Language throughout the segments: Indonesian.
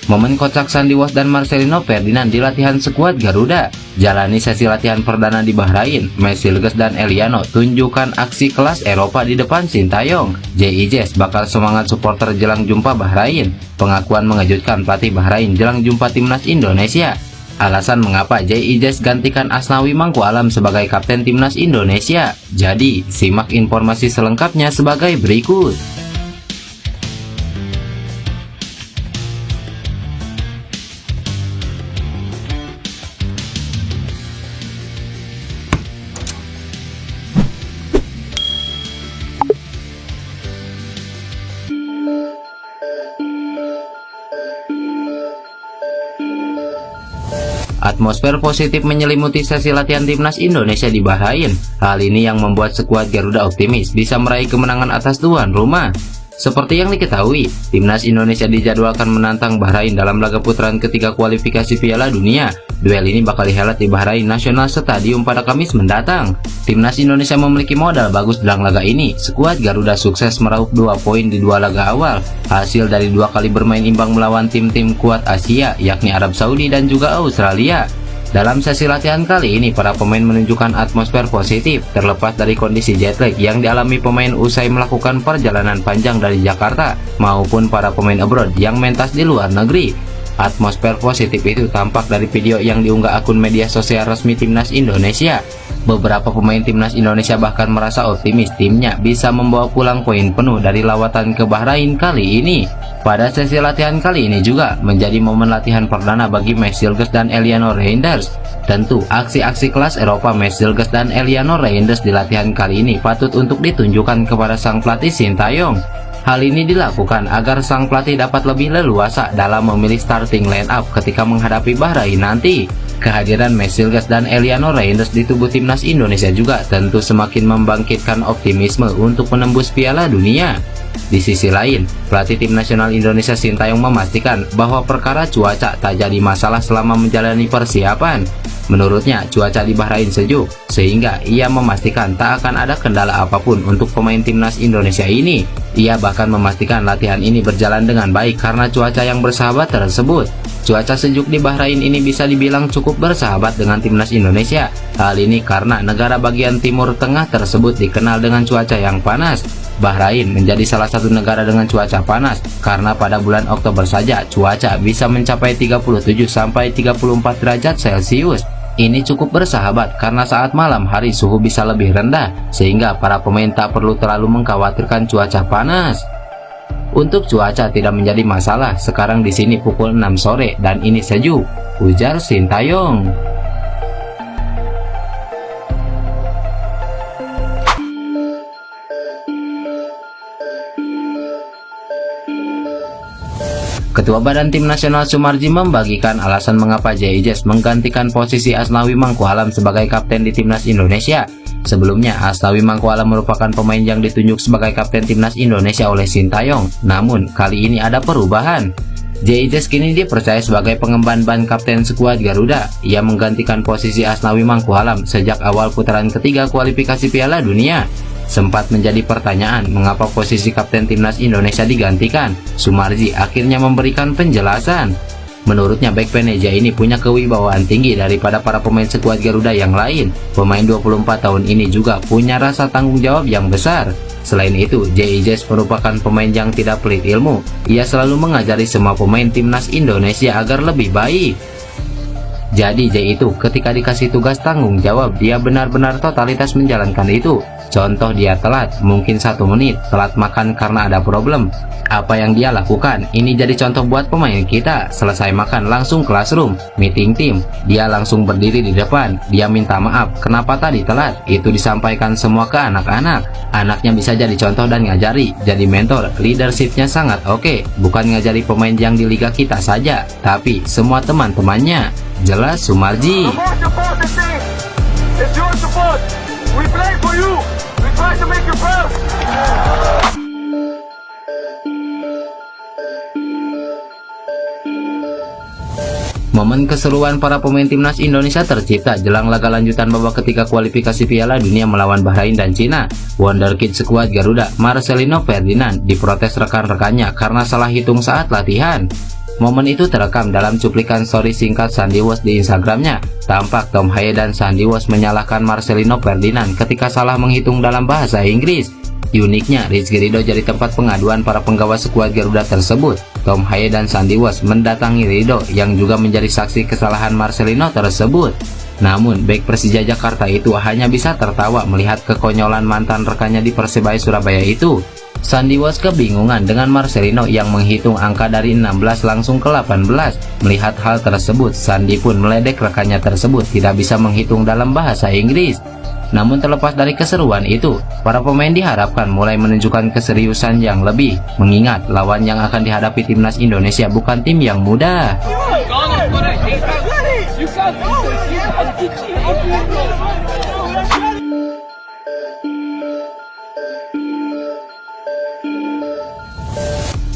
Momen kocak Sandy Walsh dan Marcelino Ferdinand di latihan skuad Garuda. Jalani sesi latihan perdana di Bahrain, Mesilges dan Eliano tunjukkan aksi kelas Eropa di depan Sintayong. JIJ bakal semangat supporter jelang jumpa Bahrain. Pengakuan mengejutkan pelatih Bahrain jelang jumpa timnas Indonesia. Alasan mengapa JIJ gantikan Asnawi Mangku Alam sebagai kapten timnas Indonesia. Jadi, simak informasi selengkapnya sebagai berikut. Atmosfer positif menyelimuti sesi latihan timnas Indonesia di Bahrain. Hal ini yang membuat skuad Garuda optimis bisa meraih kemenangan atas tuan rumah. Seperti yang diketahui, timnas Indonesia dijadwalkan menantang Bahrain dalam laga putaran ketiga kualifikasi Piala Dunia. Duel ini bakal dihelat di Bahrain National Stadium pada Kamis mendatang. Timnas Indonesia memiliki modal bagus dalam laga ini. Skuad Garuda sukses meraup 2 poin di 2 laga awal, hasil dari 2 kali bermain imbang melawan tim-tim kuat Asia, yakni Arab Saudi dan juga Australia. Dalam sesi latihan kali ini, para pemain menunjukkan atmosfer positif, terlepas dari kondisi jet lag yang dialami pemain usai melakukan perjalanan panjang dari Jakarta, maupun para pemain abroad yang mentas di luar negeri. Atmosfer positif itu tampak dari video yang diunggah akun media sosial resmi timnas Indonesia. Beberapa pemain timnas Indonesia bahkan merasa optimis timnya bisa membawa pulang poin penuh dari lawatan ke Bahrain kali ini. Pada sesi latihan kali ini juga menjadi momen latihan perdana bagi Mesilges dan Eliano Reinders. Tentu, aksi-aksi kelas Eropa Mesilges dan Eliano Reinders di latihan kali ini patut untuk ditunjukkan kepada sang pelatih Sintayong. Hal ini dilakukan agar sang pelatih dapat lebih leluasa dalam memilih starting line up ketika menghadapi Bahrain nanti. Kehadiran Mesilges dan Eliano Reinders di tubuh timnas Indonesia juga tentu semakin membangkitkan optimisme untuk menembus Piala Dunia. Di sisi lain, pelatih tim nasional Indonesia Sintayong memastikan bahwa perkara cuaca tak jadi masalah selama menjalani persiapan. Menurutnya, cuaca di Bahrain sejuk, sehingga ia memastikan tak akan ada kendala apapun untuk pemain timnas Indonesia ini. Ia bahkan memastikan latihan ini berjalan dengan baik karena cuaca yang bersahabat tersebut. Cuaca sejuk di Bahrain ini bisa dibilang cukup bersahabat dengan timnas Indonesia. Hal ini karena negara bagian timur tengah tersebut dikenal dengan cuaca yang panas. Bahrain menjadi salah satu negara dengan cuaca panas karena pada bulan Oktober saja cuaca bisa mencapai 37–34 derajat Celcius. Ini cukup bersahabat karena saat malam hari suhu bisa lebih rendah, sehingga para pemain tak perlu terlalu mengkhawatirkan cuaca panas. Untuk cuaca tidak menjadi masalah, sekarang di sini pukul 6 sore dan ini sejuk, ujar Sintayong. Ketua Badan Tim Nasional Sumarji membagikan alasan mengapa JIJ menggantikan posisi Asnawi Mangku Alam sebagai kapten di timnas Indonesia. Sebelumnya, Asnawi Mangku Alam merupakan pemain yang ditunjuk sebagai kapten timnas Indonesia oleh Sintayong. Namun, kali ini ada perubahan. JIJ kini dipercaya sebagai pengemban ban kapten skuad Garuda. Ia menggantikan posisi Asnawi Mangku Alam sejak awal putaran ketiga kualifikasi Piala Dunia. Sempat menjadi pertanyaan mengapa posisi kapten timnas Indonesia digantikan. Sumarji akhirnya memberikan penjelasan. Menurutnya, bek Peneja ini punya kewibawaan tinggi daripada para pemain skuad Garuda yang lain. Pemain 24 tahun ini juga punya rasa tanggung jawab yang besar. Selain itu, JIJ merupakan pemain yang tidak pelit ilmu. Ia selalu mengajari semua pemain timnas Indonesia agar lebih baik. Jadi J itu ketika dikasih tugas tanggung jawab, dia benar-benar totalitas menjalankan itu. Contoh, dia telat, mungkin 1 menit, telat makan karena ada problem. Apa yang dia lakukan, ini jadi contoh buat pemain kita. Selesai makan langsung classroom, meeting tim, dia langsung berdiri di depan, dia minta maaf, kenapa tadi telat, itu disampaikan semua ke anak-anak. Anaknya bisa jadi contoh dan ngajari, jadi mentor, leadershipnya sangat oke. Bukan ngajari pemain yang di liga kita saja, tapi semua teman-temannya. Jelas Sumarji. We play for you. We try to make you proud. Momen keseruan para pemain timnas Indonesia tercipta jelang laga lanjutan babak ketiga kualifikasi Piala Dunia melawan Bahrain dan Cina. Wonderkid skuad Garuda, Marcelino Ferdinand, diprotes rekan-rekannya karena salah hitung saat latihan. Momen itu terekam dalam cuplikan story singkat Sandy Walsh di Instagramnya. Tampak Tom Haye dan Sandy Walsh menyalahkan Marcelino Ferdinand ketika salah menghitung dalam bahasa Inggris. Uniknya, Rizky Ridho jadi tempat pengaduan para penggawa skuad Garuda tersebut. Tom Haye dan Sandy Walsh mendatangi Ridho yang juga menjadi saksi kesalahan Marcelino tersebut. Namun, bek Persija Jakarta itu hanya bisa tertawa melihat kekonyolan mantan rekannya di Persebaya Surabaya itu. Sandy Walsh kebingungan dengan Marcelino yang menghitung angka dari 16 langsung ke 18. Melihat hal tersebut, Sandy pun meledek rekannya tersebut tidak bisa menghitung dalam bahasa Inggris. Namun terlepas dari keseruan itu, para pemain diharapkan mulai menunjukkan keseriusan yang lebih, mengingat lawan yang akan dihadapi timnas Indonesia bukan tim yang mudah.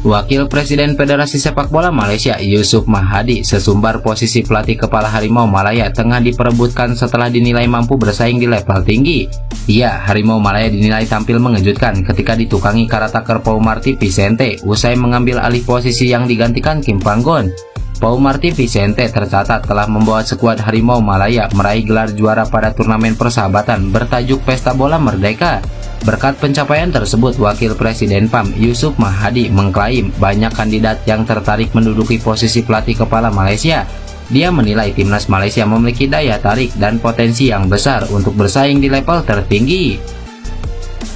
Wakil Presiden Federasi Sepak Bola Malaysia Yusuf Mahadi sesumbar posisi pelatih kepala Harimau Malaya tengah diperebutkan setelah dinilai mampu bersaing di level tinggi. Ya, Harimau Malaya dinilai tampil mengejutkan ketika ditukangi Karataker Pau Marty Vicente usai mengambil alih posisi yang digantikan Kim Panggon. Pau Marty Vicente tercatat telah membawa skuad Harimau Malaya meraih gelar juara pada turnamen persahabatan bertajuk Pesta Bola Merdeka. Berkat pencapaian tersebut, Wakil Presiden PAM Yusuf Mahadi mengklaim banyak kandidat yang tertarik menduduki posisi pelatih kepala Malaysia. Dia menilai timnas Malaysia memiliki daya tarik dan potensi yang besar untuk bersaing di level tertinggi.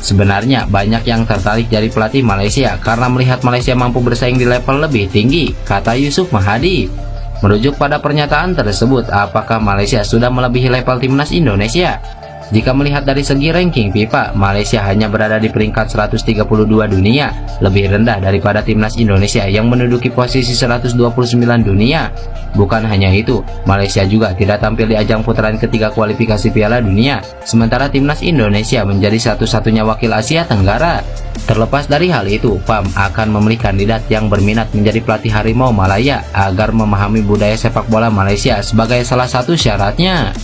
Sebenarnya banyak yang tertarik jadi pelatih Malaysia karena melihat Malaysia mampu bersaing di level lebih tinggi, kata Yusuf Mahadi. Merujuk pada pernyataan tersebut, apakah Malaysia sudah melebihi level timnas Indonesia? Jika melihat dari segi ranking FIFA, Malaysia hanya berada di peringkat 132 dunia, lebih rendah daripada timnas Indonesia yang menduduki posisi 129 dunia. Bukan hanya itu, Malaysia juga tidak tampil di ajang putaran ketiga kualifikasi Piala Dunia, sementara timnas Indonesia menjadi satu-satunya wakil Asia Tenggara. Terlepas dari hal itu, PAM akan memilih kandidat yang berminat menjadi pelatih Harimau Malaya agar memahami budaya sepak bola Malaysia sebagai salah satu syaratnya.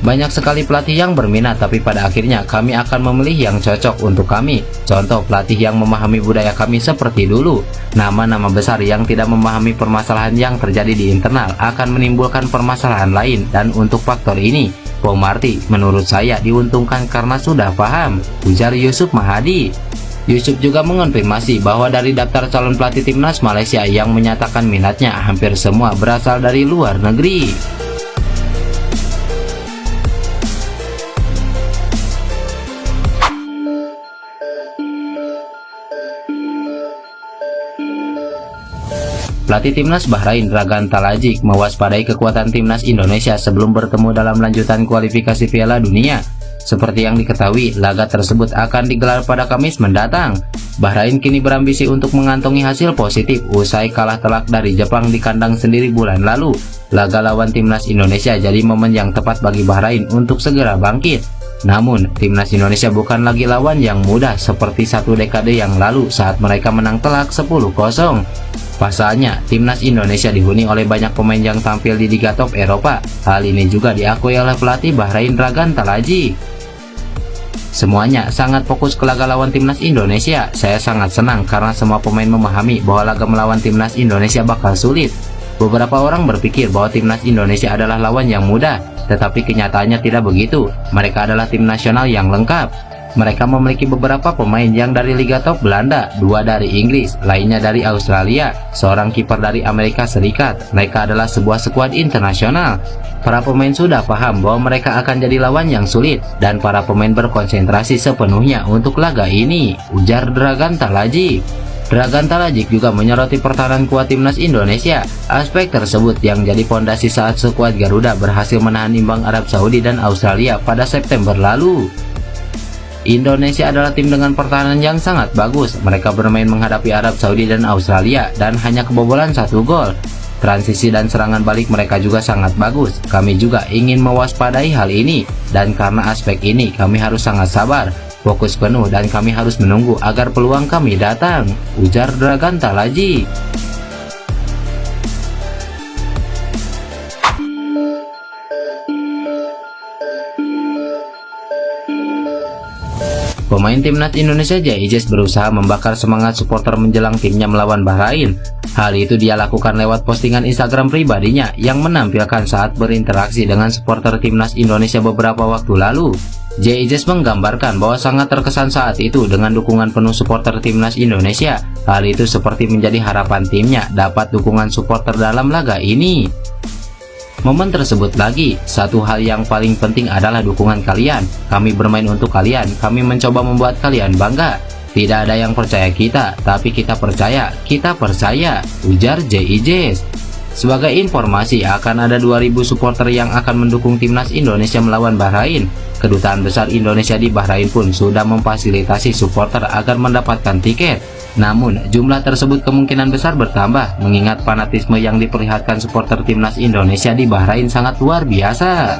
Banyak sekali pelatih yang berminat, tapi pada akhirnya kami akan memilih yang cocok untuk kami. Contoh pelatih yang memahami budaya kami seperti dulu. Nama-nama besar yang tidak memahami permasalahan yang terjadi di internal akan menimbulkan permasalahan lain, dan untuk faktor ini, Pau Marty menurut saya diuntungkan karena sudah paham, ujar Yusuf Mahadi. Yusuf juga mengonfirmasi bahwa dari daftar calon pelatih timnas Malaysia yang menyatakan minatnya, hampir semua berasal dari luar negeri. Pelatih timnas Bahrain Dragan Talajic mewaspadai kekuatan timnas Indonesia sebelum bertemu dalam lanjutan kualifikasi Piala Dunia. Seperti yang diketahui, laga tersebut akan digelar pada Kamis mendatang. Bahrain kini berambisi untuk mengantongi hasil positif usai kalah telak dari Jepang di kandang sendiri bulan lalu. Laga lawan timnas Indonesia jadi momen yang tepat bagi Bahrain untuk segera bangkit. Namun, timnas Indonesia bukan lagi lawan yang mudah seperti satu dekade yang lalu saat mereka menang telak 10-0. Pasalnya, timnas Indonesia dihuni oleh banyak pemain yang tampil di Liga Top Eropa. Hal ini juga diakui oleh pelatih Bahrain Dragan Talajic. Semuanya sangat fokus ke laga lawan timnas Indonesia. Saya sangat senang karena semua pemain memahami bahwa laga melawan timnas Indonesia bakal sulit. Beberapa orang berpikir bahwa timnas Indonesia adalah lawan yang mudah, tetapi kenyataannya tidak begitu. Mereka adalah tim nasional yang lengkap. Mereka memiliki beberapa pemain yang dari Liga Top Belanda, 2 dari Inggris, lainnya dari Australia, seorang kiper dari Amerika Serikat. Mereka adalah sebuah skuad internasional. Para pemain sudah paham bahwa mereka akan jadi lawan yang sulit, dan para pemain berkonsentrasi sepenuhnya untuk laga ini, ujar Dragan Talajic. Dragan Talajic juga menyoroti pertahanan kuat timnas Indonesia. Aspek tersebut yang jadi fondasi saat skuad Garuda berhasil menahan imbang Arab Saudi dan Australia pada September lalu. Indonesia adalah tim dengan pertahanan yang sangat bagus. Mereka bermain menghadapi Arab Saudi dan Australia dan hanya kebobolan 1 gol. Transisi dan serangan balik mereka juga sangat bagus. Kami juga ingin mewaspadai hal ini, dan karena aspek ini kami harus sangat sabar, fokus penuh, dan kami harus menunggu agar peluang kami datang, ujar Dragan Talajic. Pemain timnas Indonesia Jaijes berusaha membakar semangat supporter menjelang timnya melawan Bahrain. Hal itu dia lakukan lewat postingan Instagram pribadinya yang menampilkan saat berinteraksi dengan supporter timnas Indonesia beberapa waktu lalu. Jaijes menggambarkan bahwa sangat terkesan saat itu dengan dukungan penuh supporter timnas Indonesia. Hal itu seperti menjadi harapan timnya dapat dukungan supporter dalam laga ini. Momen tersebut lagi, satu hal yang paling penting adalah dukungan kalian. Kami bermain untuk kalian, kami mencoba membuat kalian bangga. Tidak ada yang percaya kita, tapi kita percaya, ujar Jaijes. Sebagai informasi, akan ada 2.000 supporter yang akan mendukung timnas Indonesia melawan Bahrain. Kedutaan Besar Indonesia di Bahrain pun sudah memfasilitasi supporter agar mendapatkan tiket. Namun, jumlah tersebut kemungkinan besar bertambah, mengingat fanatisme yang diperlihatkan supporter timnas Indonesia di Bahrain sangat luar biasa.